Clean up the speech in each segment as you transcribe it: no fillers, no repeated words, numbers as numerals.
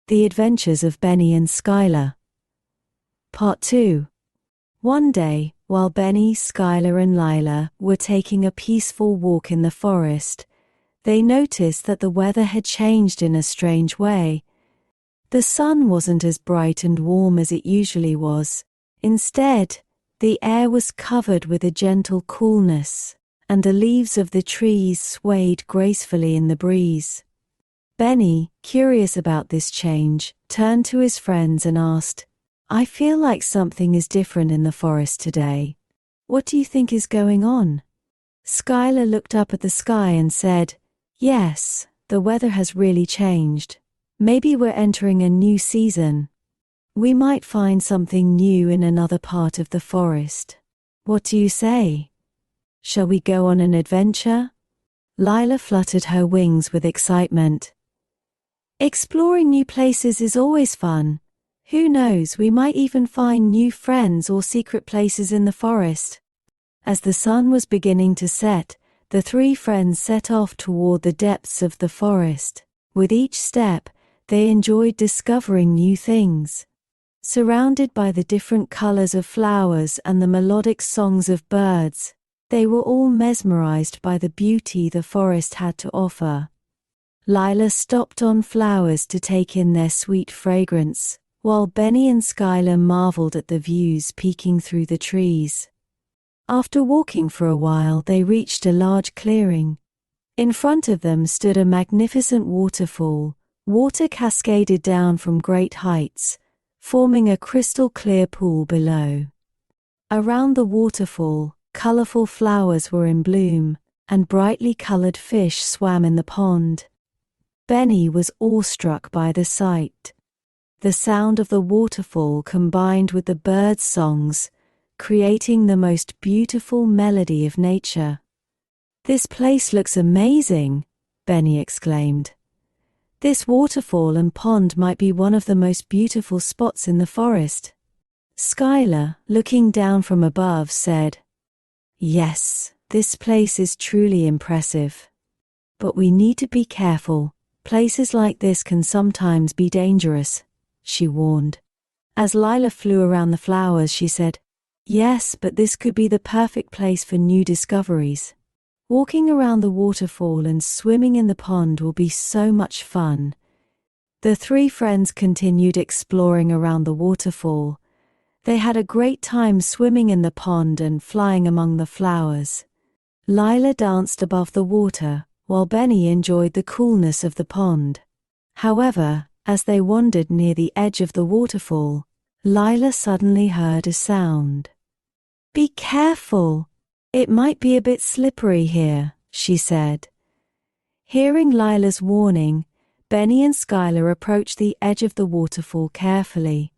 The Adventures of Benny and Skylar. Part 2. One day, while Benny, Skylar and Lila were taking a peaceful walk in the forest, they noticed that the weather had changed in a strange way. The sun wasn't as bright and warm as it usually was. Instead, the air was covered with a gentle coolness, and the leaves of the trees swayed gracefully in the breeze. Benny, curious about this change, turned to his friends and asked, "I feel like something is different in the forest today. What do you think is going on?" Skylar looked up at the sky and said, "Yes, the weather has really changed. Maybe we're entering a new season. We might find something new in another part of the forest. What do you say? Shall we go on an adventure?" Lila fluttered her wings with excitement. "Exploring new places is always fun. Who knows, we might even find new friends or secret places in the forest." As the sun was beginning to set, the three friends set off toward the depths of the forest. With each step, they enjoyed discovering new things. Surrounded by the different colors of flowers and the melodic songs of birds, they were all mesmerized by the beauty the forest had to offer. Lila stopped on flowers to take in their sweet fragrance, while Benny and Skylar marveled at the views peeking through the trees. After walking for a while, they reached a large clearing. In front of them stood a magnificent waterfall. Water cascaded down from great heights, forming a crystal-clear pool below. Around the waterfall, colorful flowers were in bloom, and brightly colored fish swam in the pond. Benny was awestruck by the sight. The sound of the waterfall combined with the birds' songs, creating the most beautiful melody of nature. "This place looks amazing," Benny exclaimed. "This waterfall and pond might be one of the most beautiful spots in the forest." Skylar, looking down from above, said, "Yes, this place is truly impressive. But we need to be careful. Places like this can sometimes be dangerous," she warned. As Lila flew around the flowers, she said, "Yes, but this could be the perfect place for new discoveries. Walking around the waterfall and swimming in the pond will be so much fun." The three friends continued exploring around the waterfall. They had a great time swimming in the pond and flying among the flowers. Lila danced above the water, while Benny enjoyed the coolness of the pond. However, as they wandered near the edge of the waterfall, Lila suddenly heard a sound. "Be careful! It might be a bit slippery here," she said. Hearing Lila's warning, Benny and Skylar approached the edge of the waterfall carefully.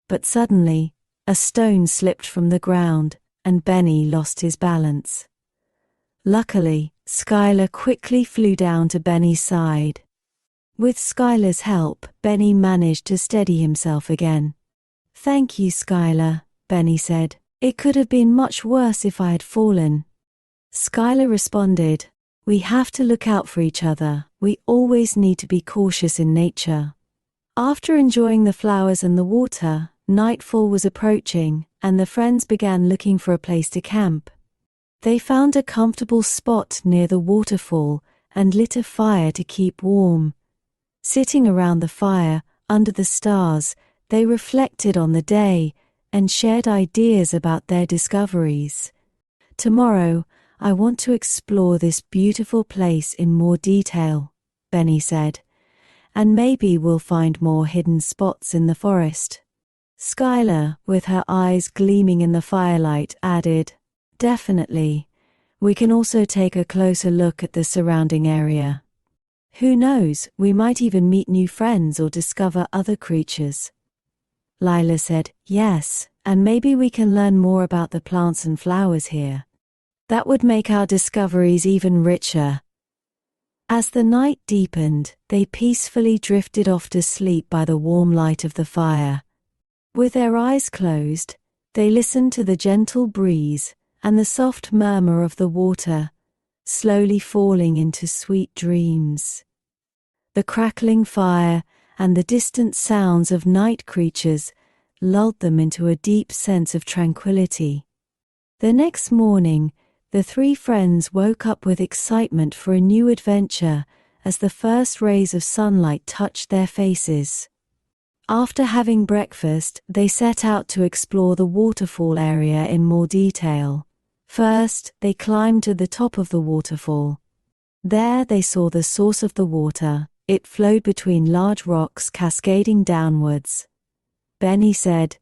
But suddenly, a stone slipped from the ground, and Benny lost his balance. Luckily, Skylar quickly flew down to Benny's side. With Skylar's help, Benny managed to steady himself again. "Thank you, Skylar," Benny said. "It could have been much worse if I had fallen." Skylar responded, "We have to look out for each other. We always need to be cautious in nature." After enjoying the flowers and the water, nightfall was approaching, and the friends began looking for a place to camp. They found a comfortable spot near the waterfall and lit a fire to keep warm. Sitting around the fire, under the stars, they reflected on the day and shared ideas about their discoveries. "Tomorrow, I want to explore this beautiful place in more detail," Benny said, "and maybe we'll find more hidden spots in the forest." Skylar, with her eyes gleaming in the firelight, added, "Definitely. We can also take a closer look at the surrounding area. Who knows, we might even meet new friends or discover other creatures." Lila said, "Yes, and maybe we can learn more about the plants and flowers here. That would make our discoveries even richer." As the night deepened, they peacefully drifted off to sleep by the warm light of the fire. With their eyes closed, they listened to the gentle breeze and the soft murmur of the water, slowly falling into sweet dreams. The crackling fire and the distant sounds of night creatures lulled them into a deep sense of tranquility. The next morning, the three friends woke up with excitement for a new adventure as the first rays of sunlight touched their faces. After having breakfast, they set out to explore the waterfall area in more detail. First, they climbed to the top of the waterfall. There they saw the source of the water. It flowed between large rocks cascading downwards. Benny said,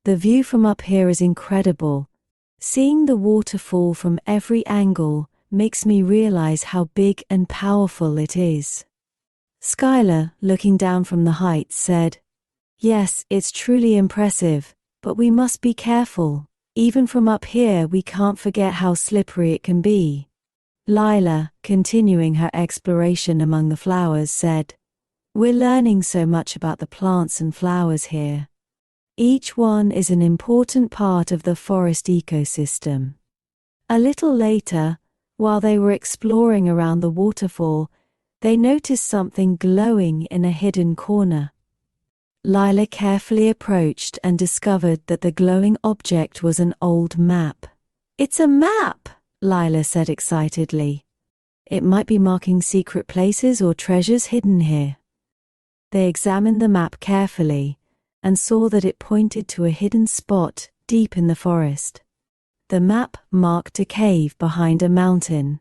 "The view from up here is incredible. Seeing the waterfall from every angle makes me realize how big and powerful it is." Skylar, looking down from the heights, said, "Yes, it's truly impressive, but we must be careful. Even from up here we can't forget how slippery it can be." Lila, continuing her exploration among the flowers, said, "We're learning so much about the plants and flowers here. Each one is an important part of the forest ecosystem." A little later, while they were exploring around the waterfall, they noticed something glowing in a hidden corner. Lila carefully approached and discovered that the glowing object was an old map. "It's a map!" Lila said excitedly. "It might be marking secret places or treasures hidden here." They examined the map carefully and saw that it pointed to a hidden spot deep in the forest. The map marked a cave behind a mountain.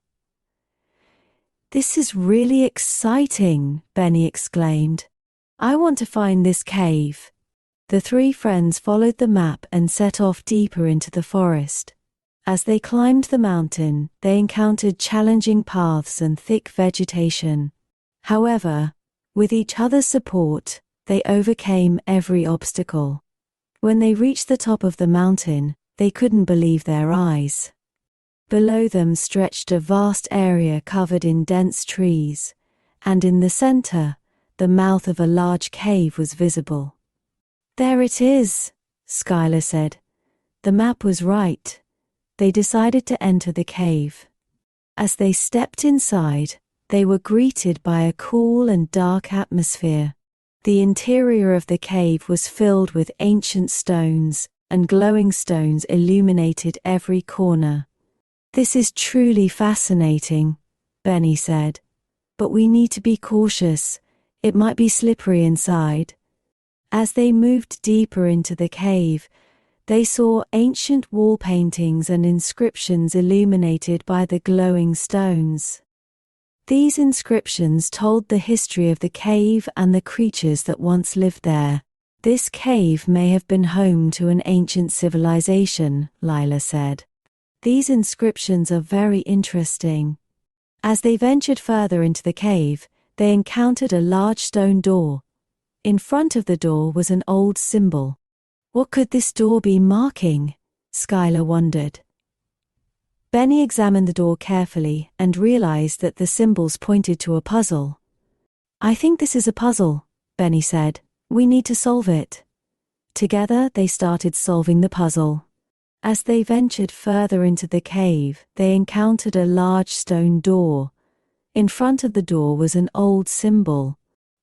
"This is really exciting," Benny exclaimed. "I want to find this cave." The three friends followed the map and set off deeper into the forest. As they climbed the mountain, they encountered challenging paths and thick vegetation. However, with each other's support, they overcame every obstacle. When they reached the top of the mountain, they couldn't believe their eyes. Below them stretched a vast area covered in dense trees, and in the center, the mouth of a large cave was visible. "There it is," Skylar said. The map was right. They decided to enter the cave. As they stepped inside, they were greeted by a cool and dark atmosphere. The interior of the cave was filled with ancient stones, and glowing stones illuminated every corner. "This is truly fascinating," Benny said. "But we need to be cautious. It might be slippery inside." As they moved deeper into the cave, they saw ancient wall paintings and inscriptions illuminated by the glowing stones. These inscriptions told the history of the cave and the creatures that once lived there. "This cave may have been home to an ancient civilization," Lila said. "These inscriptions are very interesting." As they ventured further into the cave, they encountered a large stone door. In front of the door was an old symbol. What could this door be marking? Skylar wondered. Benny examined the door carefully and realized that the symbols pointed to a puzzle. "I think this is a puzzle," Benny said. "We need to solve it." Together they started solving the puzzle. As they ventured further into the cave, they encountered a large stone door. In front of the door was an old symbol.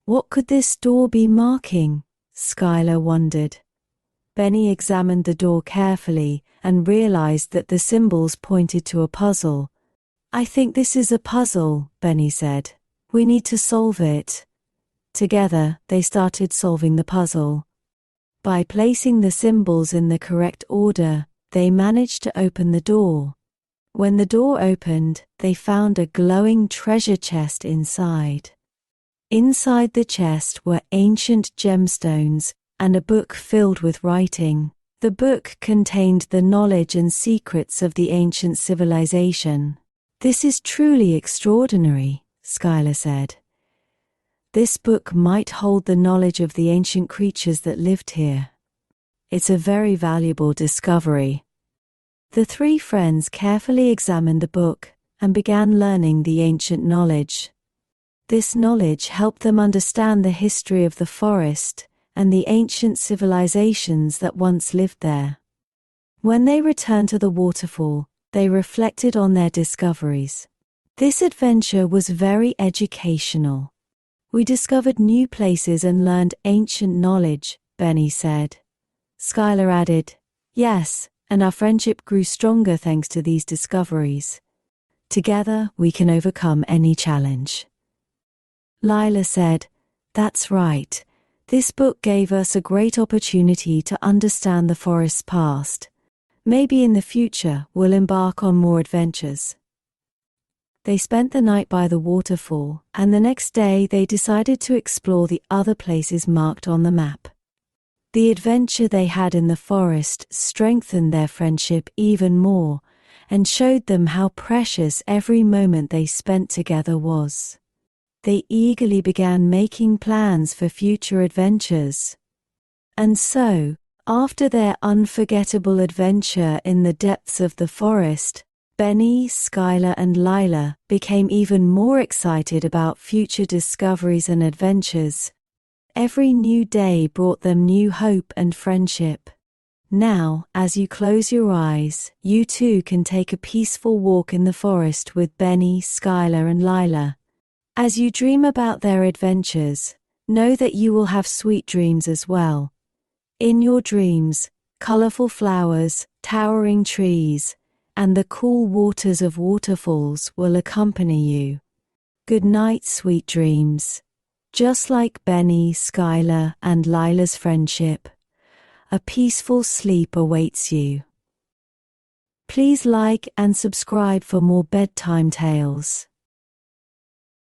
What could this door be marking? Skylar wondered. Benny examined the door carefully and realized that the symbols pointed to a puzzle. "I think this is a puzzle," Benny said. "We need to solve it." Together, they started solving the puzzle. By placing the symbols in the correct order, they managed to open the door. When the door opened, they found a glowing treasure chest inside. Inside the chest were ancient gemstones and a book filled with writing. The book contained the knowledge and secrets of the ancient civilization. "This is truly extraordinary," Skylar said. "This book might hold the knowledge of the ancient creatures that lived here. It's a very valuable discovery." The three friends carefully examined the book and began learning the ancient knowledge. This knowledge helped them understand the history of the forest and the ancient civilizations that once lived there. When they returned to the waterfall, they reflected on their discoveries. This adventure was very educational. We discovered new places and learned ancient knowledge, Benny said. Skylar added, Yes, and our friendship grew stronger thanks to these discoveries. Together, we can overcome any challenge. Lila said, That's right. This book gave us a great opportunity to understand the forest's past. Maybe in the future, we'll embark on more adventures. They spent the night by the waterfall, and the next day they decided to explore the other places marked on the map. The adventure they had in the forest strengthened their friendship even more and showed them how precious every moment they spent together was. They eagerly began making plans for future adventures. And so, after their unforgettable adventure in the depths of the forest, Benny, Skylar, and Lila became even more excited about future discoveries and adventures. Every new day brought them new hope and friendship. Now, as you close your eyes, you too can take a peaceful walk in the forest with Benny, Skylar, and Lila. As you dream about their adventures, know that you will have sweet dreams as well. In your dreams, colorful flowers, towering trees, and the cool waters of waterfalls will accompany you. Good night, sweet dreams. Just like Benny, Skylar, and Lila's friendship, a peaceful sleep awaits you. Please like and subscribe for more bedtime tales.